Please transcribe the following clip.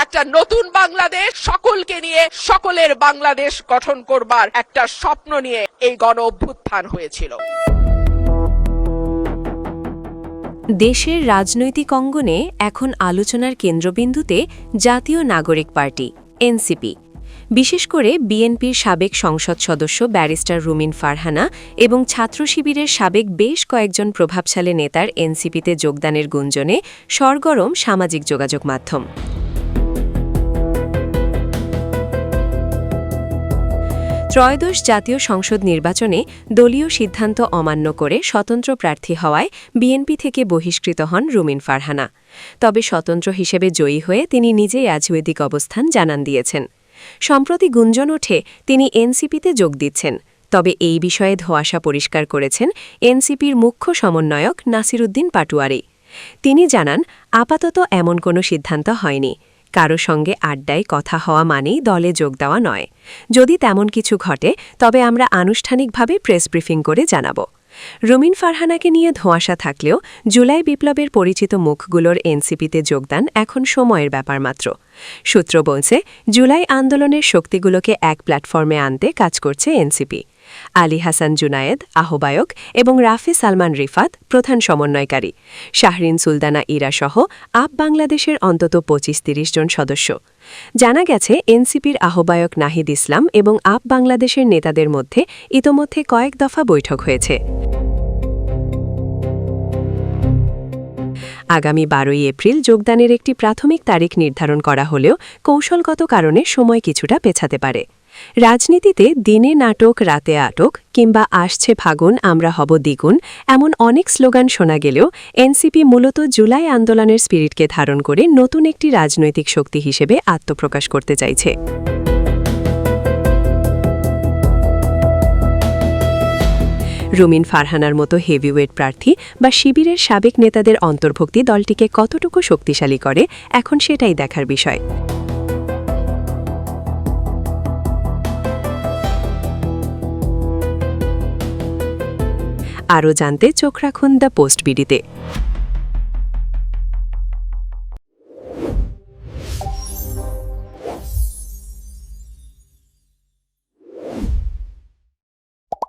একটা নতুন বাংলাদেশ, সকলকে নিয়ে সকলের বাংলাদেশ গঠন করবার একটা স্বপ্ন নিয়ে এই গণ অভ্যুত্থান হয়েছিল। দেশের রাজনৈতিক অঙ্গনে এখন আলোচনার কেন্দ্রবিন্দুতে জাতীয় নাগরিক পার্টি এনসিপি। বিশেষ করে বিএনপির সাবেক সংসদ সদস্য ব্যারিস্টার রুমিন ফারহানা এবং ছাত্র শিবিরের সাবেক বেশ কয়েকজন প্রভাবশালী নেতার এনসিপিতে যোগদানের গুঞ্জনে সরগরম সামাজিক যোগাযোগ মাধ্যম। ত্রয়োদশ জাতীয় সংসদ নির্বাচনে দলীয় সিদ্ধান্ত অমান্য করে স্বতন্ত্র প্রার্থী হওয়ায় বিএনপি থেকে বহিষ্কৃত হন রুমিন ফারহানা। তবে স্বতন্ত্র হিসেবে জয়ী হয়ে তিনি নিজেই রাজনৈতিক অবস্থান জানান দিয়েছেন। সম্প্রতি গুঞ্জন ওঠে তিনি এনসিপিতে যোগ দিচ্ছেন। তবে এই বিষয়ে ধোঁয়াশা পরিষ্কার করেছেন এনসিপির মুখ্য সমন্বয়ক নাসিরুদ্দিন পাটোয়ারি। তিনি জানান, আপাতত এমন কোনো সিদ্ধান্ত হয়নি। কারো সঙ্গে আড্ডায় কথা হওয়া মানেই দলে যোগ দেওয়া নয়। যদি তেমন কিছু ঘটে তবে আমরা আনুষ্ঠানিকভাবে প্রেস ব্রিফিং করে জানাব। রুমিন ফারহানাকে নিয়ে ধোঁয়াশা থাকলেও জুলাই বিপ্লবের পরিচিত মুখগুলোর এনসিপিতে যোগদান এখন সময়ের ব্যাপার মাত্র। সূত্র বলছে, জুলাই আন্দোলনের শক্তিগুলোকে এক প্ল্যাটফর্মে আনতে কাজ করছে এনসিপি। আলী হাসান জুনায়েদ আহ্বায়ক এবং রাফি সালমান রিফাত প্রধান সমন্বয়কারী, শাহরিন সুলতানা ইরাসহ আপ বাংলাদেশের অন্তত ২৫-৩০ জন সদস্য। জানা গেছে, এনসিপির আহ্বায়ক নাহিদ ইসলাম এবং আপ বাংলাদেশের নেতাদের মধ্যে ইতোমধ্যে কয়েক দফা বৈঠক হয়েছে। আগামী ১২ই এপ্রিল যোগদানের একটি প্রাথমিক তারিখ নির্ধারণ করা হলেও কৌশলগত কারণে সময় কিছুটা পেছাতে পারে। রাজনীতিতে দিনে নাটক রাতে আটক কিংবা আসছে ফাগুন আমরা হব দ্বিগুণ এমন অনেক স্লোগান শোনা গেলেও এনসিপি মূলত জুলাই আন্দোলনের স্পিরিটকে ধারণ করে নতুন একটি রাজনৈতিক শক্তি হিসেবে আত্মপ্রকাশ করতে চাইছে। রুমিন ফারহানার মতো হেভিওয়েট প্রার্থী বা শিবিরের সাবেক নেতাদের অন্তর্ভুক্তি দলটিকে কতটুকু শক্তিশালী করে, এখন সেটাই দেখার বিষয়। আরও জানতে চোখ রাখুন দ্য পোস্ট বিডিতে।